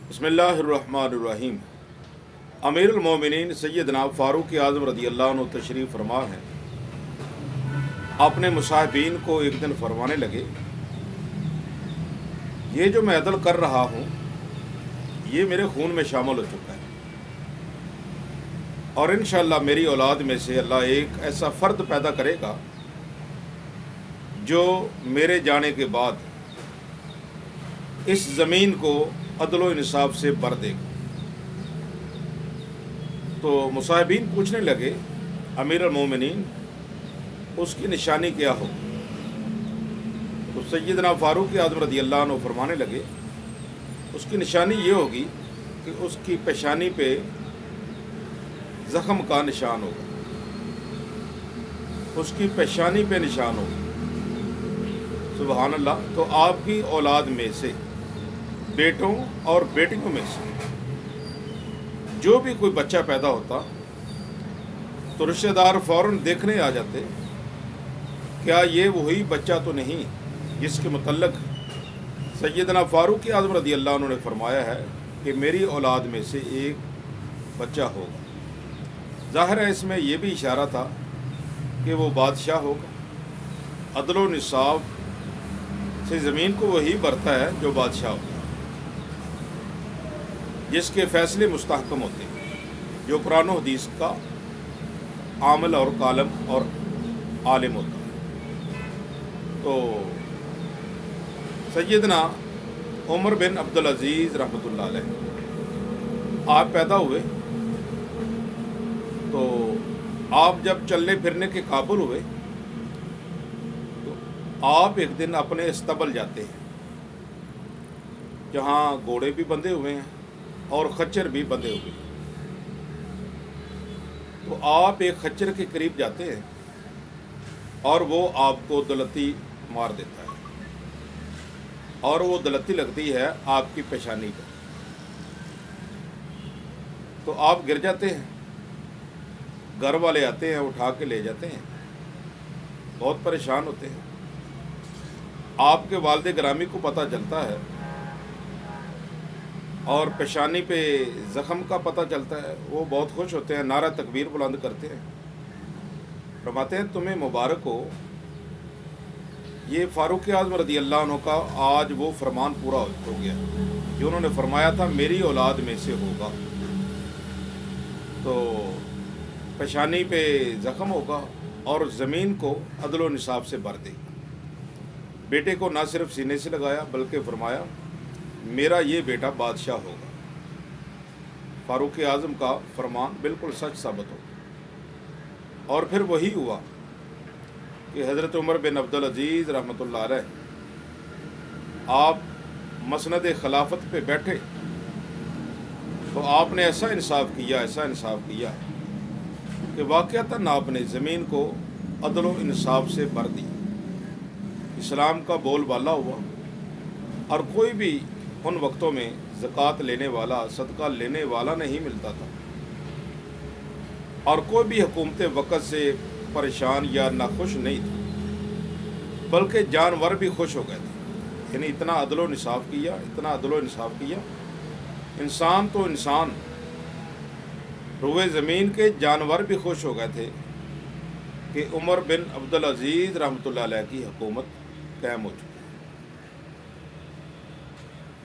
بسم اللہ الرحمن الرحیم۔ امیر المومنین سیدنا فاروق اعظم رضی اللہ عنہ تشریف فرما ہے، اپنے مصاحبین کو ایک دن فرمانے لگے، یہ جو میں عدل کر رہا ہوں یہ میرے خون میں شامل ہو چکا ہے، اور انشاءاللہ میری اولاد میں سے اللہ ایک ایسا فرد پیدا کرے گا جو میرے جانے کے بعد اس زمین کو عدل و انصاف سے بھر دے گا۔ تو مصاحبین پوچھنے لگے، امیر المومنین اس کی نشانی کیا ہو؟ تو سیدنا فاروق اعظم رضی اللہ عنہ فرمانے لگے، اس کی نشانی یہ ہوگی کہ اس کی پیشانی پہ زخم کا نشان ہوگا، اس کی پیشانی پہ نشان ہوگا۔ سبحان اللہ۔ تو آپ کی اولاد میں سے، بیٹوں اور بیٹیوں میں سے جو بھی کوئی بچہ پیدا ہوتا تو رشتہ دار فوراً دیکھنے آ جاتے، کیا یہ وہی بچہ تو نہیں جس کے متعلق سیدنا فاروق اعظم رضی اللہ عنہ نے فرمایا ہے کہ میری اولاد میں سے ایک بچہ ہوگا۔ ظاہر ہے اس میں یہ بھی اشارہ تھا کہ وہ بادشاہ ہوگا، عدل و انصاف سے زمین کو وہی برتا ہے جو بادشاہ ہوتا ہے، جس کے فیصلے مستحکم ہوتے ہیں، جو قرآن و حدیث کا عامل اور کالم اور عالم ہوتا ہے۔ تو سیدنا عمر بن عبدالعزیز رحمۃ اللہ علیہ آپ پیدا ہوئے تو آپ جب چلنے پھرنے کے قابل ہوئے تو آپ ایک دن اپنے استبل جاتے ہیں جہاں گھوڑے بھی بندھے ہوئے ہیں اور خچر بھی بندھے ہوئے ہیں۔ تو آپ ایک خچر کے قریب جاتے ہیں اور وہ آپ کو دلتی مار دیتا ہے، اور وہ دلتی لگتی ہے آپ کی پیشانی پر، تو آپ گر جاتے ہیں۔ گھر والے آتے ہیں، اٹھا کے لے جاتے ہیں، بہت پریشان ہوتے ہیں۔ آپ کے والد گرامی کو پتہ چلتا ہے اور پیشانی پہ زخم کا پتہ چلتا ہے، وہ بہت خوش ہوتے ہیں، نعرہ تکبیر بلند کرتے ہیں، فرماتے ہیں تمہیں مبارک ہو، یہ فاروق اعظم رضی اللہ عنہ کا آج وہ فرمان پورا ہو گیا جو انہوں نے فرمایا تھا میری اولاد میں سے ہوگا۔ تو پیشانی پہ زخم ہوگا اور زمین کو عدل و انصاف سے بھر دے گا۔ بیٹے کو نہ صرف سینے سے لگایا بلکہ فرمایا میرا یہ بیٹا بادشاہ ہوگا۔ فاروق اعظم کا فرمان بالکل سچ ثابت ہو، اور پھر وہی ہوا کہ حضرت عمر بن عبدالعزیز رحمۃ اللہ علیہ آپ مسند خلافت پہ بیٹھے تو آپ نے ایسا انصاف کیا کہ واقعتاً آپ نے زمین کو عدل و انصاف سے بھر دی، اسلام کا بول بالا ہوا، اور کوئی بھی ان وقتوں میں زکوٰۃ لینے والا، صدقہ لینے والا نہیں ملتا تھا، اور کوئی بھی حکومت وقت سے پریشان یا ناخوش نہیں تھی، بلکہ جانور بھی خوش ہو گئے تھے۔ یعنی اتنا عدل و انصاف کیا، انسان تو انسان، روئے زمین کے جانور بھی خوش ہو گئے تھے کہ عمر بن عبدالعزیز رحمۃ اللہ علیہ کی حکومت قائم ہو چکی۔